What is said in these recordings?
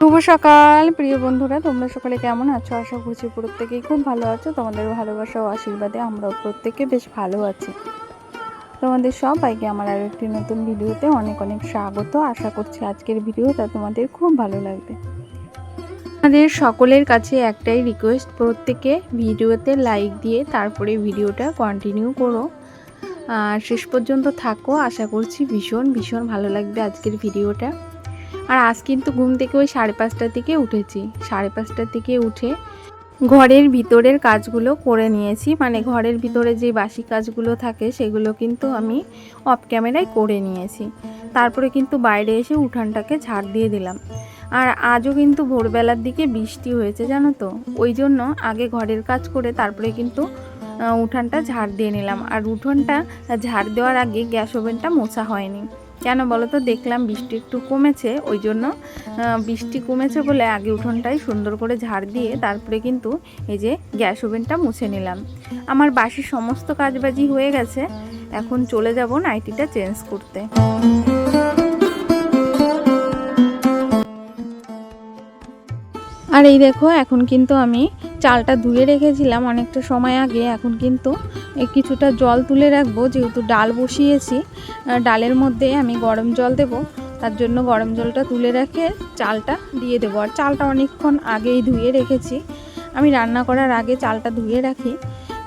শুভ সকাল প্রিয় বন্ধুরা, তোমরা সকলে কেমন আছো? আশা করছি প্রত্যেকেই খুব ভালো আছো। তোমাদের ভালোবাসা ও আশীর্বাদে আমরাও প্রত্যেকে বেশ ভালো আছি। তোমাদের সবাইকে আমার আরও একটি নতুন ভিডিওতে অনেক অনেক স্বাগত। আশা করছি আজকের ভিডিওটা তোমাদের খুব ভালো লাগবে। আমাদের সকলের কাছে একটাই রিকোয়েস্ট, প্রত্যেকে ভিডিওতে লাইক দিয়ে তারপরে ভিডিওটা কন্টিনিউ করো, আর শেষ পর্যন্ত থাকো। আশা করছি ভীষণ ভীষণ ভালো লাগবে আজকের ভিডিওটা। আর আজ কিন্তু ঘুম থেকে ওই 5:30টার দিকে উঠেছি। 5:30টার দিকে উঠে ঘরের ভিতরের কাজগুলো করে নিয়েছি, মানে ঘরের ভিতরে যে বাসি কাজগুলো থাকে সেগুলো কিন্তু আমি অফ ক্যামেরায় করে নিয়েছি। তারপরে কিন্তু বাইরে এসে উঠানটাকে ঝাড় দিয়ে দিলাম। আর আজও কিন্তু ভোরবেলার দিকে বৃষ্টি হয়েছে, জানো তো, ওই জন্য আগে ঘরের কাজ করে তারপরে কিন্তু উঠানটা ঝাড় দিয়ে নিলাম। আর উঠোনটা ঝাড় দেওয়ার আগে গ্যাস ওভেনটা মোছা হয়নি। কেন বলো তো, দেখলাম বৃষ্টি একটু কমেছে, ওই জন্য বৃষ্টি কমেছে বলে আগে উঠোনটাই সুন্দর করে ঝাড় দিয়ে তারপরে কিন্তু এই যে গ্যাস ওভেনটা মুছে নিলাম। আমার বাসি সমস্ত কাজবাজি হয়ে গেছে, এখন চলে যাব নাইটিটা চেঞ্জ করতে। আর এই দেখো, এখন কিন্তু আমি চালটা ধুয়ে রেখেছিলাম অনেকটা সময় আগে। এখন কিন্তু কিছুটা জল তুলে রাখবো, যেহেতু ডাল বসিয়েছি। ডালের মধ্যে আমি গরম জল দেব, তার জন্য গরম জলটা তুলে রেখে চালটা দিয়ে দেবো। আর চালটা অনেকক্ষণ আগেই ধুয়ে রেখেছি, আমি রান্না করার আগে চালটা ধুয়ে রাখি।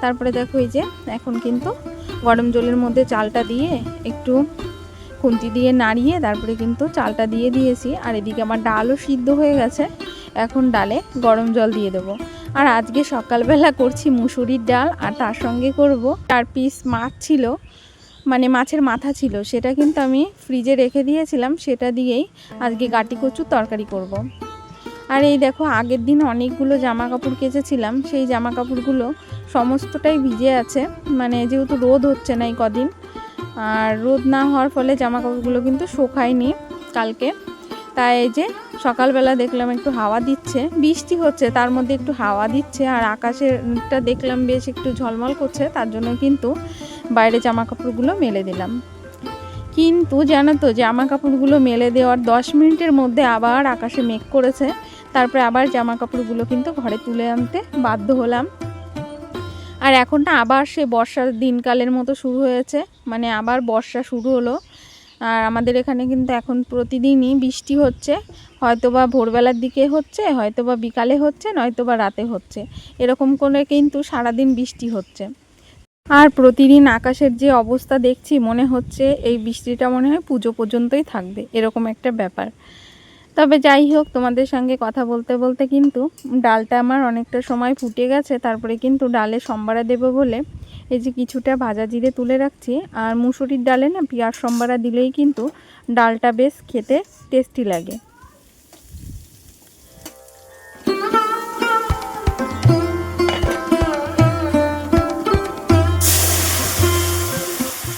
তারপরে দেখো এই যে এখন কিন্তু গরম জলের মধ্যে চালটা দিয়ে একটু খুন্তি দিয়ে নাড়িয়ে তারপরে কিন্তু চালটা দিয়ে দিয়েছি। আর এদিকে আমার ডালও সিদ্ধ হয়ে গেছে, এখন ডালে গরম জল দিয়ে দেবো। আর আজকে সকালবেলা করছি মুসুরির ডাল, আর তার সঙ্গে করব 4 পিস মাছ ছিল, মানে মাছের মাথা ছিল, সেটা কিন্তু আমি ফ্রিজে রেখে দিয়েছিলাম, সেটা দিয়েই আজকে গাটি কচুর তরকারি করব। আর এই দেখো, আগের দিন অনেকগুলো জামা কাপড় কেচেছিলাম, সেই জামা কাপড়গুলো সমস্তটাই ভিজে আছে, মানে যেহেতু রোদ হচ্ছে না এই কদিন, আর রোদ না হওয়ার ফলে জামা কাপড়গুলো কিন্তু শুকায়নি কালকে। তাই এই যে সকালবেলা দেখলাম একটু হাওয়া দিচ্ছে, বৃষ্টি হচ্ছে তার মধ্যে একটু হাওয়া দিচ্ছে, আর আকাশেরটা দেখলাম বেশ একটু ঝলমল করছে, তার জন্য কিন্তু বাইরে জামা কাপড়গুলো মেলে দিলাম। কিন্তু জানো তো, জামা কাপড়গুলো মেলে দেওয়ার 10 মিনিটের মধ্যে আবার আকাশে মেঘ করেছে, তারপরে আবার জামা কাপড়গুলো কিন্তু ঘরে তুলে আনতে বাধ্য হলাম। আর এখন না আবার সে বর্ষার দিনকালের মতো শুরু হয়েছে, মানে আবার বর্ষা শুরু হলো। আর আমাদের এখানে কিন্তু এখন প্রতিদিনই বৃষ্টি হচ্ছে, হয়তোবা ভোরবেলার দিকে হচ্ছে, হয়তোবা বিকালে হচ্ছে, নয়তোবা রাতে হচ্ছে, এরকম করে কিন্তু সারাদিন বৃষ্টি হচ্ছে। আর প্রতিদিন আকাশের যে অবস্থা দেখছি, মনে হচ্ছে এই বৃষ্টিটা মনে হয় পুজো পর্যন্তই থাকবে, এরকম একটা ব্যাপার। তবে যাই হোক, তোমাদের সঙ্গে কথা বলতে বলতে কিন্তু ডালটা আমার অনেকটা সময় ফুটে গেছে। তারপরে কিন্তু ডালে সম্বারা দেবো বলে এই যে কিছুটা ভাজা জিরে তুলে রাখছি। আর মুসুরির ডালে না পেঁয়াজ সম্বারা দিলেই কিন্তু ডালটা বেশ খেতে টেস্টি লাগে।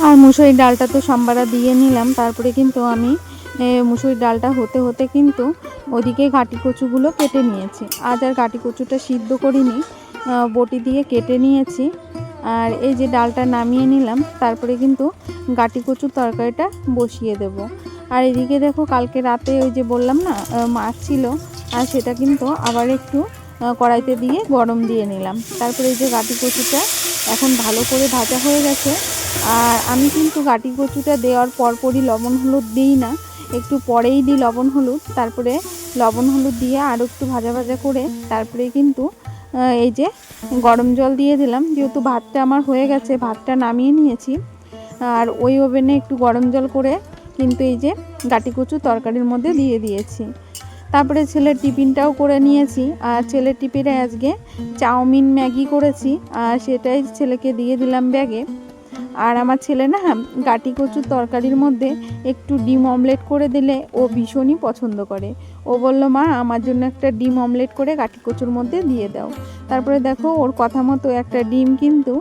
আর মুসুরির ডালটা তো সম্বারা দিয়ে নিলাম, তারপরে কিন্তু আমি মুসুরির ডালটা হতে হতে কিন্তু ওদিকে গাটি কচুগুলো কেটে নিয়েছি। আজ আর গাটি কচুটা সিদ্ধ করিনি, বটি দিয়ে কেটে নিয়েছি। আর এই যে ডালটা নামিয়ে নিলাম, তারপরে কিন্তু গাটি কচুর তরকারিটা বসিয়ে দেব। আর এদিকে দেখো, কালকে রাতে ওই যে বললাম না মাছ ছিল, আর সেটা কিন্তু আবার একটু কড়াইতে দিয়ে গরম দিয়ে নিলাম। তারপরে এই যে গাটি কচুটা এখন ভালো করে ভাজা হয়ে গেছে। আর আমি কিন্তু গাটি কচুটা দেওয়ার পরপরই লবণ হলুদ দিই না, একটু পরেই দিই লবণ হলুদ। তারপরে লবণ হলুদ দিয়ে আরও একটু ভাজা ভাজা করে তারপরে কিন্তু এই যে গরম জল দিয়ে দিলাম। যেহেতু ভাতটা আমার হয়ে গেছে, ভাতটা নামিয়ে নিয়েছি, আর ওই ওভেনে একটু গরম জল করে কিন্তু এই যে গাটি কচু তরকারির মধ্যে দিয়ে দিয়েছি। তারপরে ছেলের টিফিনটাও করে নিয়েছি। আর ছেলের টিফিনে আজকে চাউমিন ম্যাগি করেছি, আর সেটাই ছেলেকে দিয়ে দিলাম ব্যাগে। আর আমার ছেলে না গাটি কচুর তরকারির মধ্যে একটু ডিম অমলেট করে দিলে ও ভীষণই পছন্দ করে। ও বলল, মা আমার জন্য একটা ডিম অমলেট করে গাটি কচুর মধ্যে দিয়ে দাও। তারপরে দেখো, ওর কথা মতো একটা ডিম কিন্তু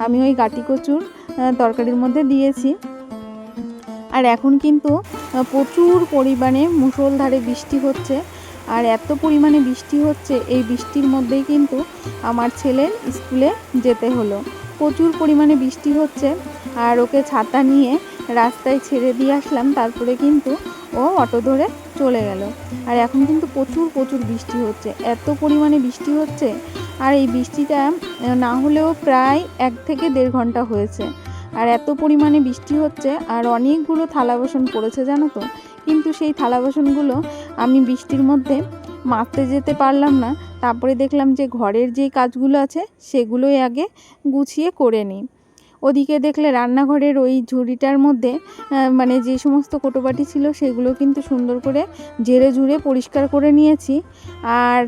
আমি ওই গাটি কচুর তরকারির মধ্যে দিয়েছি। আর এখন কিন্তু প্রচুর পরিমাণে মুষলধারে বৃষ্টি হচ্ছে। আর এত পরিমাণে বৃষ্টি হচ্ছে, এই বৃষ্টির মধ্যেই কিন্তু আমার ছেলের স্কুলে যেতে হলো। প্রচুর পরিমাণে বৃষ্টি হচ্ছে, আর ওকে ছাতা নিয়ে রাস্তায় ছেড়ে দিয়ে আসলাম। তারপরে কিন্তু ও অটো ধরে চলে গেল। আর এখন কিন্তু প্রচুর বৃষ্টি হচ্ছে, এত পরিমাণে বৃষ্টি হচ্ছে। আর এই বৃষ্টিটা না হলেও প্রায় 1 থেকে 1.5 ঘন্টা হয়েছে। আর এত পরিমাণে বৃষ্টি হচ্ছে, আর অনেকগুলো থালা বাসন পড়েছে জানো তো। কিন্তু সেই থালা বাসনগুলো আমি বৃষ্টির মধ্যে মাজতে যেতে পারলাম না। তারপরে দেখলাম যে ঘরের যে কাজগুলো আছে সেগুলোই আগে গুছিয়ে করে নিই। ওদিকে দেখলে রান্নাঘরের ওই ঝুড়িটার মধ্যে মানে যে সমস্ত কোটোবাটি ছিল সেগুলো কিন্তু সুন্দর করে ঝেড়ে ঝুড়ে পরিষ্কার করে নিয়েছি। আর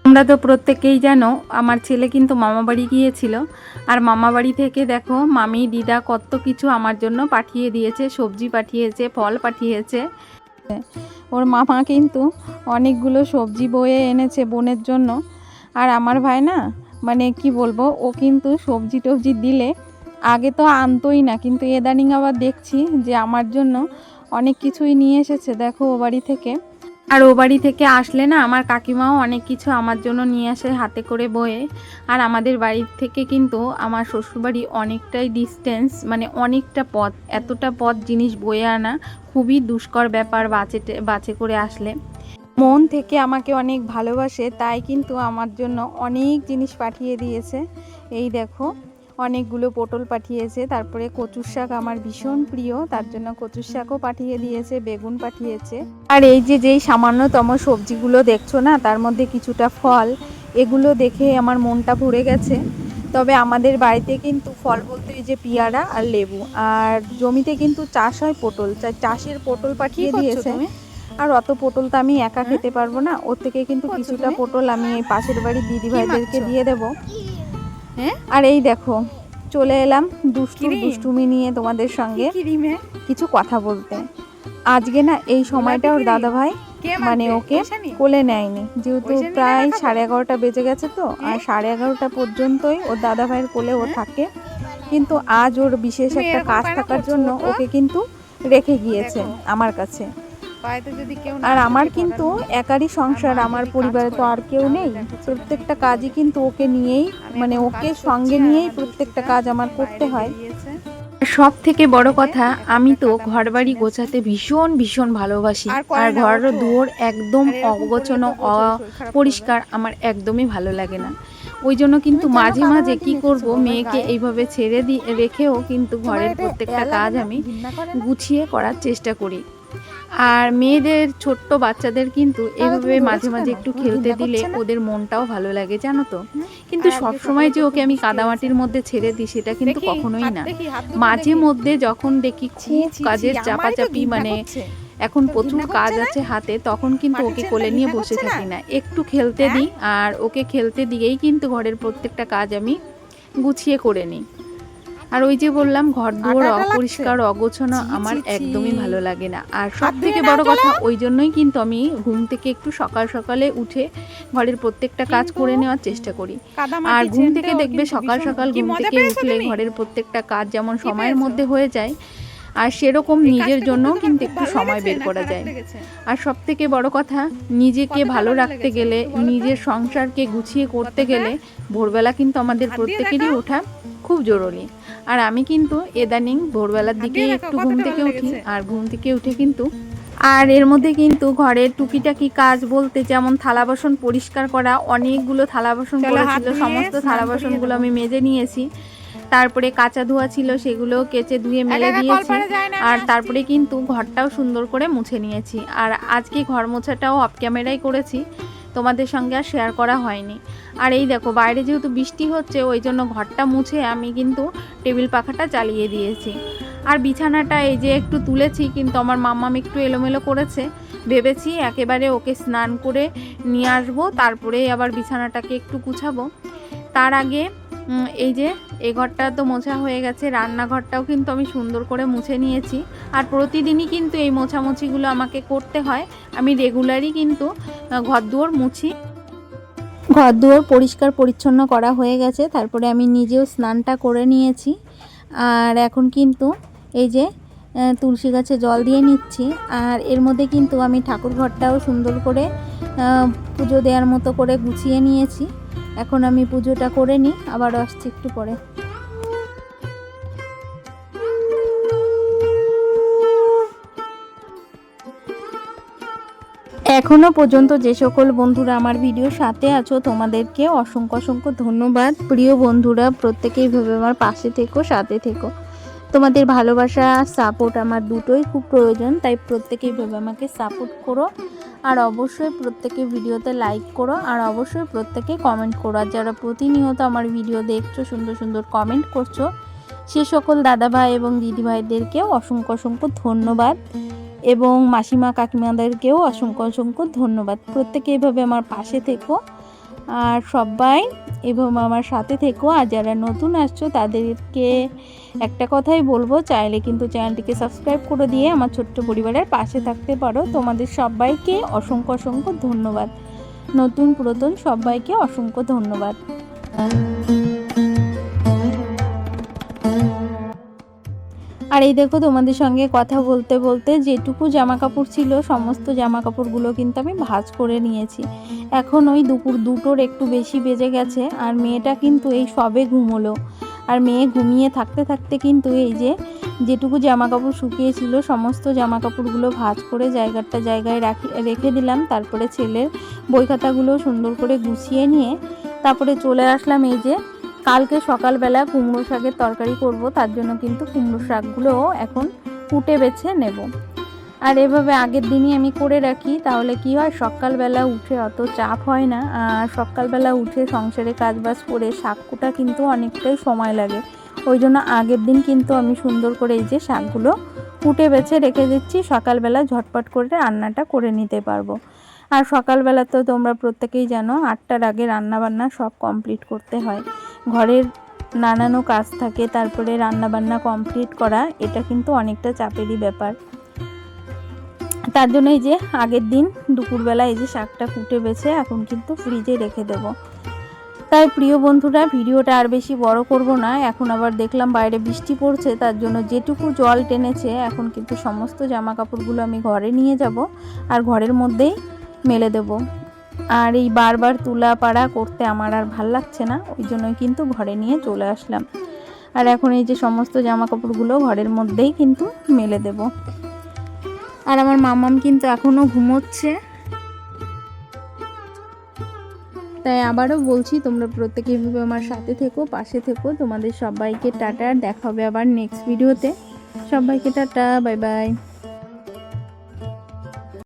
তোমরা তো প্রত্যেকেই জানো আমার ছেলে কিন্তু মামাবাড়ি গিয়েছিল। আর মামাবাড়ি থেকে দেখো মামি দিদা কত কিছু আমার জন্য পাঠিয়ে দিয়েছে, সবজি পাঠিয়েছে, ফল পাঠিয়েছে। ওর মামা কিন্তু অনেকগুলো সবজি বয়ে এনেছে বোনের জন্য। আর আমার ভাই না, মানে কি বলবো, ও কিন্তু সবজি টবজি দিলে আগে তো আনতোই না, কিন্তু ইদানিং আবার দেখছি যে আমার জন্য অনেক কিছুই নিয়ে এসেছে দেখো ও বাড়ি থেকে। আর ও বাড়ি থেকে আসলে না আমার কাকিমাও অনেক কিছু আমার জন্য নিয়ে আসে হাতে করে বয়ে। আর আমাদের বাড়ি থেকে কিন্তু আমার শ্বশুরবাড়ি অনেকটাই ডিস্টেন্স, মানে অনেকটা পথ। এতটা পথ জিনিস বয়ে আনা খুবই দুষ্কর ব্যাপার বাসে করে আসলে। মন থেকে আমাকে অনেক ভালোবাসে, তাই কিন্তু আমার জন্য অনেক জিনিস পাঠিয়ে দিয়েছে। এই দেখো অনেকগুলো পটল পাঠিয়েছে, তারপরে কচুর শাক আমার ভীষণ প্রিয়, তার জন্য কচুর শাকও পাঠিয়ে দিয়েছে, বেগুন পাঠিয়েছে। আর এই যে যেই সামান্যতম সবজিগুলো দেখছো না, তার মধ্যে কিছুটা ফল, এগুলো দেখে আমার মনটা ভরে গেছে। তবে আমাদের বাড়িতে কিন্তু ফল বলতে এই যে পেয়ারা আর লেবু, আর জমিতে কিন্তু চাষ হয় পটল, চাষের পটল পাঠিয়ে দিয়েছে। আর অত পটল তো আমি একা খেতে পারবো না, ওর থেকে কিন্তু কিছুটা পটল আমি এই পাশের বাড়ির দিদিভাইদেরকে দিয়ে দেবো। আর এই দেখো চলে এলাম দুষ্টুমি নিয়ে তোমাদের সঙ্গে কিছু কথা বলতে। আজকে না এই সময়টা ওর দাদাভাই মানে ওকে কোলে নেয়নি, যেহেতু প্রায় 11:30 বেজে গেছে তো। আর 11:30 পর্যন্তই ওর দাদাভাইয়ের কোলে ও থাকে। কিন্তু আজ ওর বিশেষ একটা কাজ থাকার জন্য ওকে কিন্তু রেখে গিয়েছে আমার কাছে। আর আমার কিন্তু একারই সংসার, আমার পরিবারে তো আর কেউ নেই। প্রত্যেকটা কাজই কিন্তু ওকে নিয়েই, মানে ওকে সঙ্গে নিয়েই প্রত্যেকটা কাজ আমার করতে হয়। সব থেকে বড় কথা, আমি তো ঘর বাড়ি গোছাতে ভীষণ ভালোবাসি। আর ঘর দুয়ার একদম অগোছানো অপরিষ্কার আমার একদমই ভালো লাগে না। ওই জন্য কিন্তু মাঝে মাঝে কি করব, মেয়েকে এইভাবে ছেড়ে রেখেও কিন্তু ঘরের প্রত্যেকটা কাজ আমি গুছিয়ে করার চেষ্টা করি। আর মেয়েদের ছোট্ট বাচ্চাদের কিন্তু এইভাবে মাঝে মাঝে একটু খেলতে দিলে ওদের মনটাও ভালো লাগে জানো তো। কিন্তু সব সময় যে ওকে আমি কাদামাটির মধ্যে ছেড়ে দিই সেটা কিন্তু কখনোই না। মাঝে মধ্যে যখন দেখি খুব কাজের চাপাচাপি, মানে এখন প্রচুর কাজ আছে হাতে, তখন কিন্তু ওকে কোলে নিয়ে বসে থাকি না, একটু খেলতে দিই। আর ওকে খেলতে দিয়েই কিন্তু ঘরের প্রত্যেকটা কাজ আমি গুছিয়ে করে নিই। আর ওই যে বললাম ঘর দুয়ার অপরিষ্কার অগোছানো আমার একদমই ভালো লাগে না। আর সব থেকে বড় কথা, ওই জন্যই কিন্তু আমি ঘুম থেকে একটু সকালে উঠে ঘরের প্রত্যেকটা কাজ করে নেওয়ার চেষ্টা করি। আর ঘুম থেকে দেখবে সকাল ঘুম থেকে উঠলে ঘরের প্রত্যেকটা কাজ যেমন সময়ের মধ্যে হয়ে যায়, আর সেরকম নিজের জন্য কিন্তু একটু সময় বের করা যায়। আর সব থেকে বড় কথা, নিজেকে ভালো রাখতে গেলে, নিজের সংসারকে গুছিয়ে করতে গেলে ভোরবেলা কিন্তু আমাদের প্রত্যেকেরই ওঠা খুব জরুরি। আর আমি কিন্তু ইদানিং ভোরবেলার দিকে একটু ঘুম থেকে উঠি। আর ঘুম থেকে উঠে কিন্তু আর এর মধ্যে কিন্তু ঘরের টুকিটাকি কাজ বলতে যেমন থালা বাসন পরিষ্কার করা, অনেকগুলো থালা বাসন পড়েছিল, সমস্ত থালা বাসনগুলো আমি মেজে নিয়েছি। তারপরে কাঁচা ধোয়া ছিল, সেগুলো কেচে ধুয়ে মেলে দিয়েছি। আর তারপরে কিন্তু ঘরটাও সুন্দর করে মুছে নিয়েছি। আর আজকে ঘর মোছাটাও অফ ক্যামেরায় করেছি, তোমাদের সঙ্গে আর শেয়ার করা হয়নি। আর এই দেখো বাইরে যেহেতু বৃষ্টি হচ্ছে, ওই জন্য ঘরটা মুছে আমি কিন্তু টেবিল পাখাটা চালিয়ে দিয়েছি। আর বিছানাটা এই যে একটু তুলেছি, কিন্তু আমার মাম্মাম একটু এলোমেলো করেছে। ভেবেছি একেবারে ওকে স্নান করে নিয়ে আসবো, তারপরে আবার বিছানাটাকে একটু গুছাবো। তার আগে এই যে এই ঘরটা তো মোছা হয়ে গেছে, রান্নাঘরটাও কিন্তু আমি সুন্দর করে মুছে নিয়েছি। আর প্রতিদিনই কিন্তু এই মোছামুছিগুলো আমাকে করতে হয়, আমি রেগুলারই কিন্তু ঘরদুয়ার মুছি। ঘরদুয়ার পরিষ্কার পরিচ্ছন্ন করা হয়ে গেছে, তারপরে আমি নিজেও স্নানটা করে নিয়েছি। আর এখন কিন্তু এই যে তুলসী গাছে জল দিয়ে নিচ্ছি। আর এর মধ্যে কিন্তু আমি ঠাকুর ঘরটাও সুন্দর করে পুজো দেওয়ার মতো করে গুছিয়ে নিয়েছি। এখন আমি পুজোটা করে নিই, আবার আসছি একটু পরে। এখনো পর্যন্ত যে সকল বন্ধুরা আমার ভিডিওর সাথে আছো তোমাদেরকে অসংখ্য অসংখ্য ধন্যবাদ। প্রিয় বন্ধুরা, প্রত্যেকেই ভাবে আমার পাশে থেকো, সাথে থেকো। তোমাদের ভালোবাসা সাপোর্ট আমার দুটোই খুব প্রয়োজন, তাই প্রত্যেকেই ভাবে আমাকে সাপোর্ট করো। আর অবশ্যই প্রত্যেকে ভিডিওতে লাইক করো, আর অবশ্যই প্রত্যেকে কমেন্ট করো। আর যারা প্রতিনিয়ত আমার ভিডিও দেখছো, সুন্দর সুন্দর কমেন্ট করছো, সে সকল দাদাভাই এবং দিদিভাইদেরকেও অসংখ্য অসংখ্য ধন্যবাদ, এবং মাসিমা কাকিমাদেরকেও অসংখ্য অসংখ্য ধন্যবাদ। প্রত্যেকে এভাবে আমার পাশে থেকো, আর সবাই এভাবে আমার সাথে থেকো। আর যারা নতুন আসছো তাদেরকে একটা কথাই বলবো, চাইলে কিন্তু চ্যানেলটিকে সাবস্ক্রাইব করে দিয়ে আমার ছোট্ট পরিবারের পাশে থাকতে পারো। তোমাদের সবাইকে অসংখ্য অসংখ্য ধন্যবাদ। নতুন পুরাতন সবাইকে অসংখ্য ধন্যবাদ। আর এই দেখো, তোমাদের সঙ্গে কথা বলতে বলতে যেটুকু জামা কাপড় ছিল সমস্ত জামা কাপড়গুলো কিন্তু আমি ভাঁজ করে নিয়েছি। এখন ওই দুপুর 2টোর একটু বেশি বেজে গেছে, আর মেয়েটা কিন্তু এই সবে ঘুমোলো। আর মেয়ে ঘুমিয়ে থাকতে থাকতে কিন্তু এই যেটুকু জামা কাপড় শুকিয়েছিল সমস্ত জামা কাপড়গুলো ভাঁজ করে জায়গায় রেখে দিলাম। তারপরে ছেলের বই খাতাগুলো সুন্দর করে গুছিয়ে নিয়ে তারপরে চলে আসলাম। কালকে সকালবেলা কুমড়ো শাকের তরকারি করব, তার জন্য কিন্তু কুমড়ো শাকগুলোও এখন কুটে বেছে নেব। আর এভাবে আগের দিনই আমি করে রাখি, তাহলে কি হয়, সকালবেলা উঠে অত চাপ হয় না। আর সকালবেলা উঠে সংসারে কাজবাজ করে শাক কুটা কিন্তু অনেকটাই সময় লাগে। ওই জন্য আগের দিন কিন্তু আমি সুন্দর করে শাকগুলো কুটে বেছে রেখে দিচ্ছি, সকালবেলা ঝটপট করে রান্নাটা করে নিতে পারবো। আর সকালবেলা তো তোমরা প্রত্যেকেই জানো 8টার আগে রান্নাবান্না সব কমপ্লিট করতে হয়। ঘরের নানানো কাজ থাকে, তারপরে রান্নাবান্না কমপ্লিট করা, এটা কিন্তু অনেকটা চাপেরই ব্যাপার। তার জন্য আগের দিন দুপুরবেলা শাকটা কুটে বেছে এখন কিন্তু ফ্রিজে রেখে দেব। তাই প্রিয় বন্ধুরা, ভিডিওটা আর বেশি বড় করব না। এখন আবার দেখলাম বাইরে বৃষ্টি পড়ছে, তার জন্য যেটুকু জল টেনেছে এখন কিন্তু সমস্ত জামা কাপড়গুলো আমি ঘরে নিয়ে যাব, আর ঘরের মধ্যেই মেলে দেব। আর এই বারবার তুলা পাড়া করতে আমার আর ভাল লাগছে না, ওই জন্যই কিন্তু ঘরে নিয়ে চলে আসলাম। আর এখন সমস্ত জামা কাপড়গুলো ঘরের মধ্যেই কিন্তু মেলে দেব। আর আমার মামাম কিন্তু এখনও ঘুমোচ্ছে। তাই আবারও বলছি, তোমরা প্রত্যেকে এভাবে আমার সাথে থেকো, পাশে থেকো। তোমাদের সবাইকে টাটা, দেখা হবে আবার নেক্সট ভিডিওতে। সবাইকে টাটা, বাই বাই।